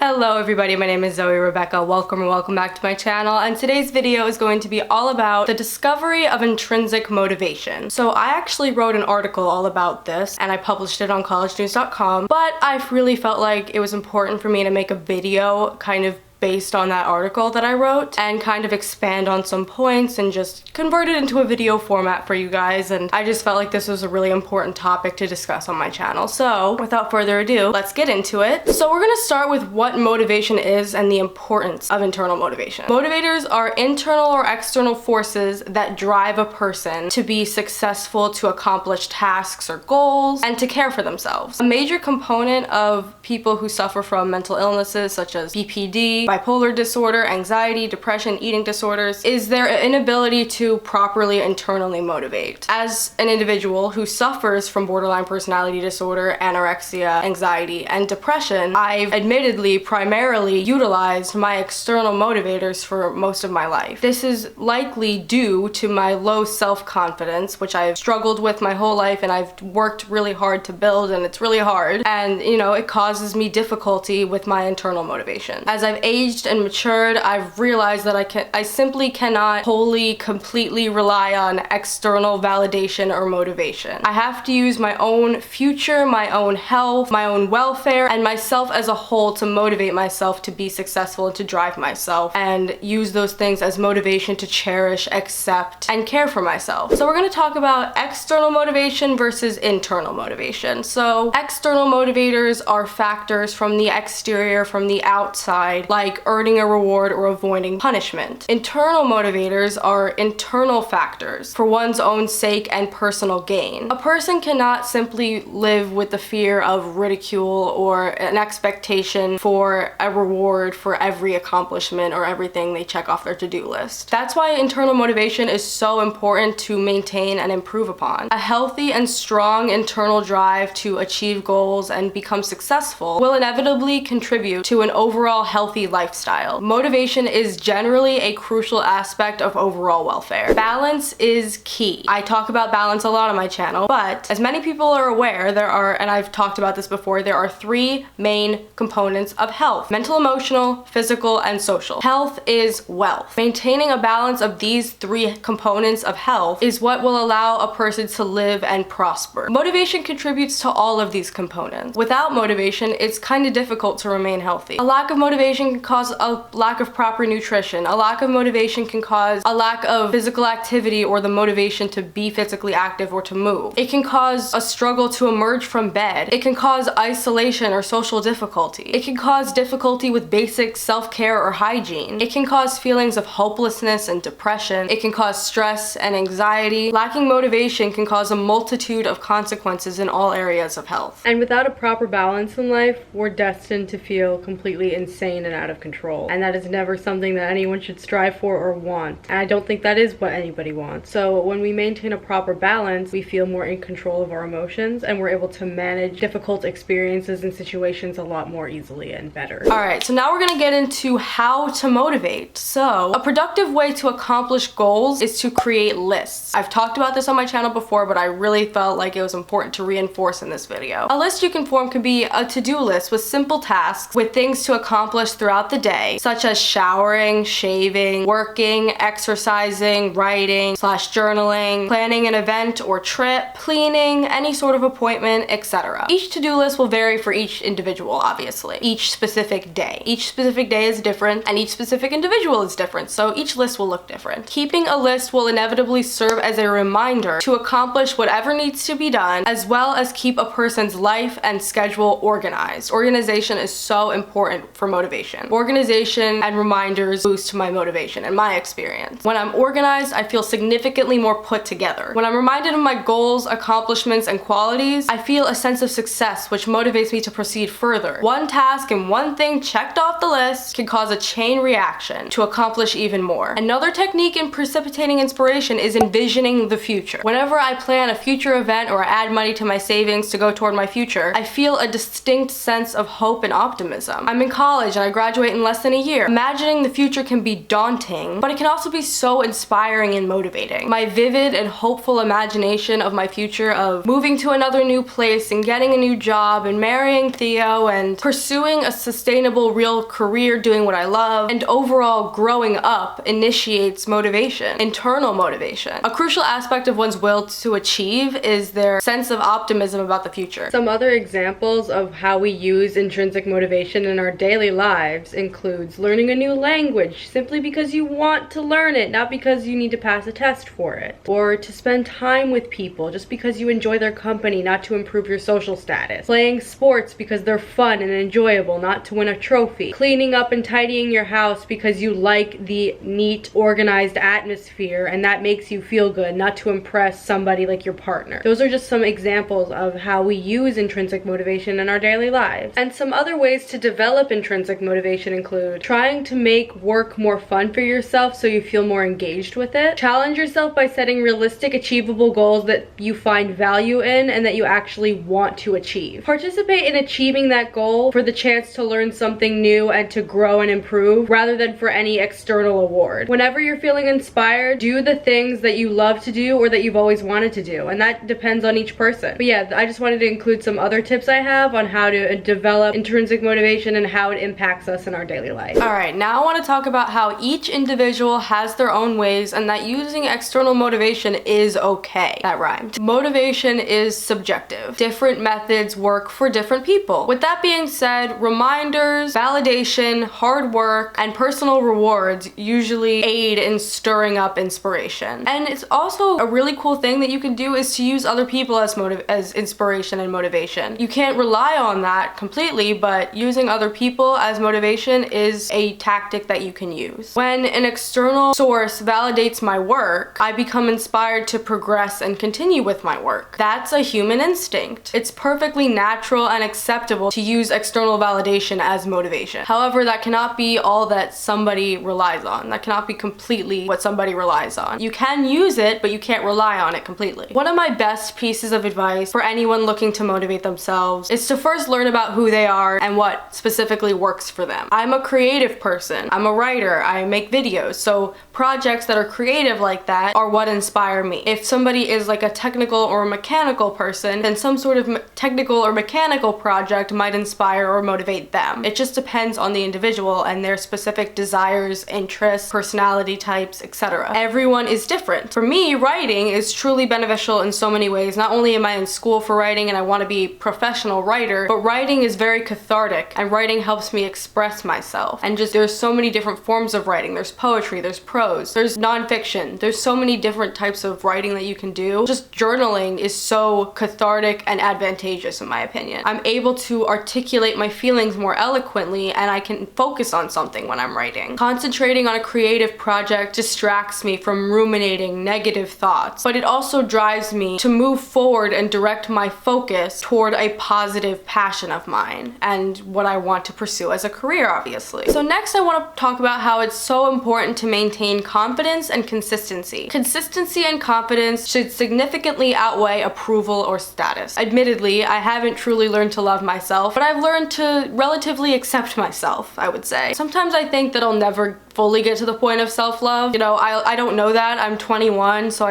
Hello everybody, my name is Zoe Rebekah. Welcome or welcome back to my channel, and today's video is going to be all about the discovery of intrinsic motivation. So I actually wrote an article all about this and I published it on collegenews.com, but I really felt like it was important for me to make a video kind of based on that article that I wrote and kind of expand on some points and just convert it into a video format for you guys, and I just felt like this was a really important topic to discuss on my channel. So without further ado, let's get into it. So we're gonna start with what motivation is and the importance of internal motivation. Motivators are internal or external forces that drive a person to be successful, to accomplish tasks or goals, and to care for themselves. A major component of people who suffer from mental illnesses such as BPD, bipolar disorder, anxiety, depression, eating disorders, is their inability to properly internally motivate. As an individual who suffers from borderline personality disorder, anorexia, anxiety, and depression, I've admittedly primarily utilized my external motivators for most of my life. This is likely due to my low self-confidence, which I've struggled with my whole life and I've worked really hard to build, and it's really hard. And you know, it causes me difficulty with my internal motivation. As I've aged and matured, I've realized that I simply cannot wholly, completely rely on external validation or motivation. I have to use my own future, my own health, my own welfare, and myself as a whole to motivate myself to be successful and to drive myself, and use those things as motivation to cherish, accept, and care for myself. So we're going to talk about external motivation versus internal motivation. So external motivators are factors from the exterior, from the outside, like earning a reward or avoiding punishment. Internal motivators are internal factors for one's own sake and personal gain. A person cannot simply live with the fear of ridicule or an expectation for a reward for every accomplishment or everything they check off their to-do list. That's why internal motivation is so important to maintain and improve upon. A healthy and strong internal drive to achieve goals and become successful will inevitably contribute to an overall healthy lifestyle. Motivation is generally a crucial aspect of overall welfare. Balance is key. I talk about balance a lot on my channel, but as many people are aware, there are, and I've talked about this before, there are three main components of health: mental, emotional, physical, and social. Health is wealth. Maintaining a balance of these three components of health is what will allow a person to live and prosper. Motivation contributes to all of these components. Without motivation, it's kind of difficult to remain healthy. A lack of motivation can cause a lack of proper nutrition. A lack of motivation can cause a lack of physical activity or the motivation to be physically active or to move. It can cause a struggle to emerge from bed. It can cause isolation or social difficulty. It can cause difficulty with basic self-care or hygiene. It can cause feelings of hopelessness and depression. It can cause stress and anxiety. Lacking motivation can cause a multitude of consequences in all areas of health. And without a proper balance in life, we're destined to feel completely insane and out of control. And that is never something that anyone should strive for or want. And I don't think that is what anybody wants. So when we maintain a proper balance, we feel more in control of our emotions and we're able to manage difficult experiences and situations a lot more easily and better. Alright, so now we're gonna get into how to motivate. So a productive way to accomplish goals is to create lists. I've talked about this on my channel before, but I really felt like it was important to reinforce in this video. A list you can form can be a to-do list with simple tasks with things to accomplish throughout the day, such as showering, shaving, working, exercising, writing, journaling, planning an event or trip, cleaning, any sort of appointment, etc. Each to-do list will vary for each individual, obviously. Each specific day. Each specific day is different, and each specific individual is different, so each list will look different. Keeping a list will inevitably serve as a reminder to accomplish whatever needs to be done, as well as keep a person's life and schedule organized. Organization is so important for motivation. Organization and reminders boost my motivation in my experience. When I'm organized, I feel significantly more put together. When I'm reminded of my goals, accomplishments, and qualities, I feel a sense of success, which motivates me to proceed further. One task and one thing checked off the list can cause a chain reaction to accomplish even more. Another technique in precipitating inspiration is envisioning the future. Whenever I plan a future event or add money to my savings to go toward my future, I feel a distinct sense of hope and optimism. I'm in college and I graduated graduate in less than a year. Imagining the future can be daunting, but it can also be so inspiring and motivating. My vivid and hopeful imagination of my future of moving to another new place and getting a new job and marrying Theo and pursuing a sustainable real career doing what I love and overall growing up initiates motivation, internal motivation. A crucial aspect of one's will to achieve is their sense of optimism about the future. Some other examples of how we use intrinsic motivation in our daily lives includes learning a new language simply because you want to learn it, not because you need to pass a test for it. Or to spend time with people just because you enjoy their company, not to improve your social status. Playing sports because they're fun and enjoyable, not to win a trophy. Cleaning up and tidying your house because you like the neat, organized atmosphere and that makes you feel good, not to impress somebody like your partner. Those are just some examples of how we use intrinsic motivation in our daily lives. And some other ways to develop intrinsic motivation include trying to make work more fun for yourself so you feel more engaged with it. Challenge yourself by setting realistic, achievable goals that you find value in and that you actually want to achieve. Participate in achieving that goal for the chance to learn something new and to grow and improve rather than for any external award. Whenever you're feeling inspired, do the things that you love to do or that you've always wanted to do, and that depends on each person. But yeah, I just wanted to include some other tips I have on how to develop intrinsic motivation and how it impacts us in our daily life. Alright, now I want to talk about how each individual has their own ways and that using external motivation is okay. That rhymed. Motivation is subjective. Different methods work for different people. With that being said, reminders, validation, hard work, and personal rewards usually aid in stirring up inspiration. And it's also a really cool thing that you can do is to use other people as inspiration and motivation. You can't rely on that completely, but using other people as motivation is a tactic that you can use. When an external source validates my work, I become inspired to progress and continue with my work. That's a human instinct. It's perfectly natural and acceptable to use external validation as motivation. However, that cannot be all that somebody relies on. That cannot be completely what somebody relies on. You can use it, but you can't rely on it completely. One of my best pieces of advice for anyone looking to motivate themselves is to first learn about who they are and what specifically works for them. I'm a creative person. I'm a writer. I make videos. So projects that are creative like that are what inspire me. If somebody is like a technical or mechanical person, then some sort of technical or mechanical project might inspire or motivate them. It just depends on the individual and their specific desires, interests, personality types, etc. Everyone is different. For me, writing is truly beneficial in so many ways. Not only am I in school for writing and I want to be a professional writer, but writing is very cathartic and writing helps me express myself. And just there's so many different forms of writing. There's poetry, there's prose, there's nonfiction. There's so many different types of writing that you can do. Just journaling is so cathartic and advantageous in my opinion. I'm able to articulate my feelings more eloquently and I can focus on something when I'm writing. Concentrating on a creative project distracts me from ruminating negative thoughts, but it also drives me to move forward and direct my focus toward a positive passion of mine and what I want to pursue as a career, obviously. So next I want to talk about how it's so important to maintain confidence and consistency. Consistency and confidence should significantly outweigh approval or status. Admittedly, I haven't truly learned to love myself, but I've learned to relatively accept myself, I would say. Sometimes I think that I'll never fully get to the point of self-love. You know, I don't know that. I'm 21, so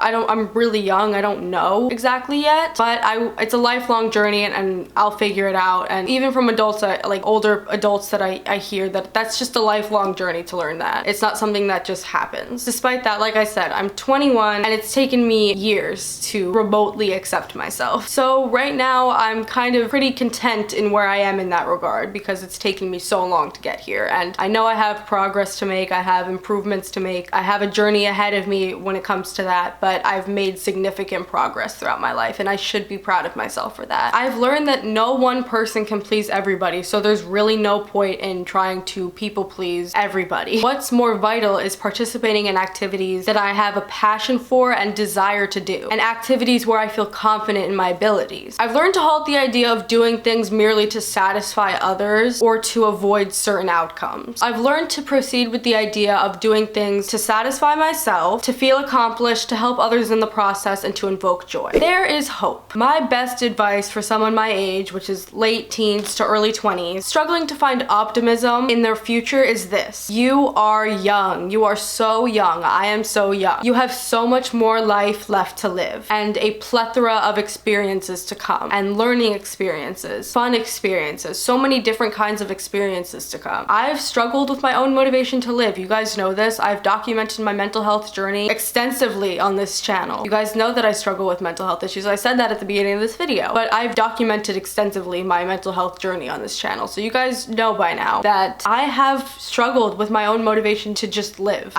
I'm really young. I don't know exactly yet, but it's a lifelong journey and I'll figure it out. And even from adults, like older adults that I hear that's just a lifelong journey to learn that. It's not something that just happens. Despite that, like I said, I'm 21 and it's taken me years to remotely accept myself. So right now I'm kind of pretty content in where I am in that regard because it's taken me so long to get here. And I know I have progress to make, I have improvements to make, I have a journey ahead of me when it comes to that, but I've made significant progress throughout my life and I should be proud of myself for that. I've learned that no one person can please everybody, so there's really no point in trying to people please everybody. What's more vital is participating in activities that I have a passion for and desire to do, and activities where I feel confident in my abilities. I've learned to halt the idea of doing things merely to satisfy others or to avoid certain outcomes. I've learned to proceed succeed with the idea of doing things to satisfy myself, to feel accomplished, to help others in the process, and to invoke joy. There is hope. My best advice for someone my age, which is late teens to early 20s, struggling to find optimism in their future is this. You are young. You are so young. I am so young. You have so much more life left to live, and a plethora of experiences to come, and learning experiences, fun experiences, so many different kinds of experiences to come. I've struggled with my own motivation to live. You guys know this. I've documented my mental health journey extensively on this channel. You guys know that I struggle with mental health issues. I said that at the beginning of this video, but I've documented extensively my mental health journey on this channel. So you guys know by now that I have struggled with my own motivation to just live.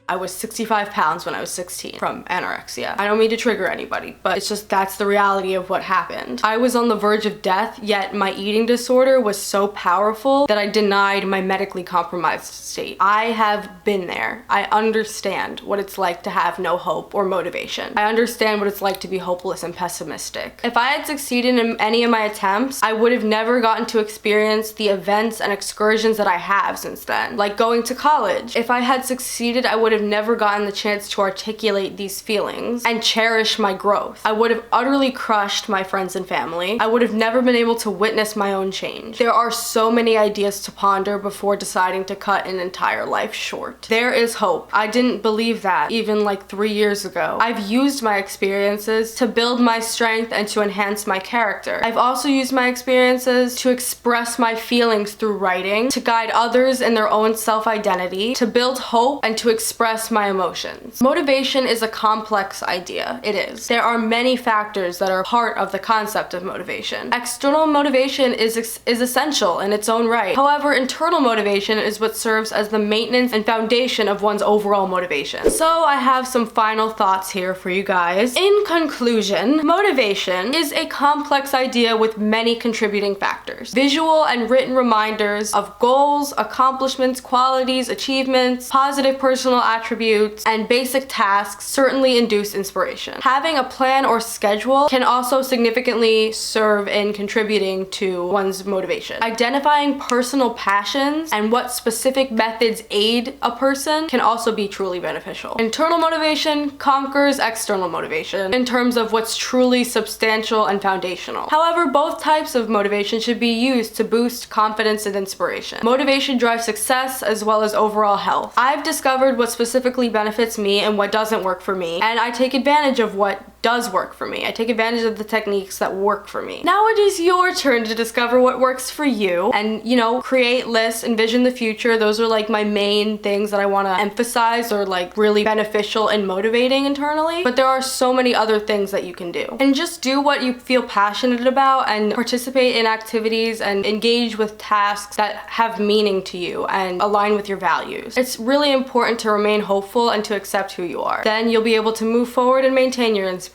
I was 65 pounds when I was 16 from anorexia. I don't mean to trigger anybody, but it's just that's the reality of what happened. I was on the verge of death, yet my eating disorder was so powerful that I denied my medically compromised state. I have been there. I understand what it's like to have no hope or motivation. I understand what it's like to be hopeless and pessimistic. If I had succeeded in any of my attempts, I would have never gotten to experience the events and excursions that I have since then, like going to college. If I had succeeded, I would have never gotten the chance to articulate these feelings and cherish my growth. I would have utterly crushed my friends and family. I would have never been able to witness my own change. There are so many ideas to ponder before deciding to cut an entire life short. There is hope. I didn't believe that even like 3 years ago. I've used my experiences to build my strength and to enhance my character. I've also used my experiences to express my feelings through writing, to guide others in their own self-identity, to build hope, and to express my emotions. Motivation is a complex idea. It is. There are many factors that are part of the concept of motivation. External motivation is essential in its own right. However, internal motivation is what serves as the maintenance and foundation of one's overall motivation. So I have some final thoughts here for you guys. In conclusion, motivation is a complex idea with many contributing factors. Visual and written reminders of goals, accomplishments, qualities, achievements, positive personal attributes, and basic tasks certainly induce inspiration. Having a plan or schedule can also significantly serve in contributing to one's motivation. Identifying personal passions and what specific methods aid a person can also be truly beneficial. Internal motivation conquers external motivation in terms of what's truly substantial and foundational. However, both types of motivation should be used to boost confidence and inspiration. Motivation drives success as well as overall health. I've discovered what specifically benefits me and what doesn't work for me, and I take advantage of what does work for me. I take advantage of the techniques that work for me. Now it is your turn to discover what works for you and, you know, create lists, envision the future. Those are like my main things that I want to emphasize or like really beneficial and motivating internally. But there are so many other things that you can do. And just do what you feel passionate about and participate in activities and engage with tasks that have meaning to you and align with your values. It's really important to remain hopeful and to accept who you are. Then you'll be able to move forward and maintain your inspiration.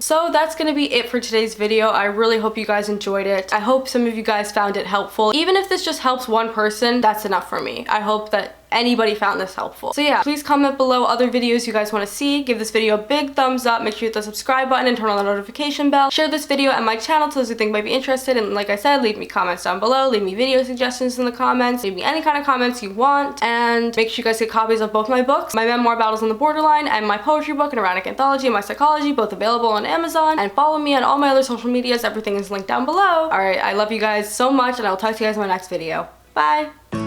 So that's gonna be it for today's video. I really hope you guys enjoyed it. I hope some of you guys found it helpful. Even if this just helps one person, that's enough for me. I hope that anybody found this helpful. So yeah, please comment below other videos you guys want to see. Give this video a big thumbs up. Make sure you hit the subscribe button and turn on the notification bell. Share this video and my channel to those who think might be interested. And like I said, leave me comments down below. Leave me video suggestions in the comments. Leave me any kind of comments you want. And make sure you guys get copies of both my books, my memoir Battles on the Borderline, and my poetry book, An Erotic Anthology, and my psychology, both available on Amazon. And follow me on all my other social medias. Everything is linked down below. Alright, I love you guys so much, and I'll talk to you guys in my next video. Bye!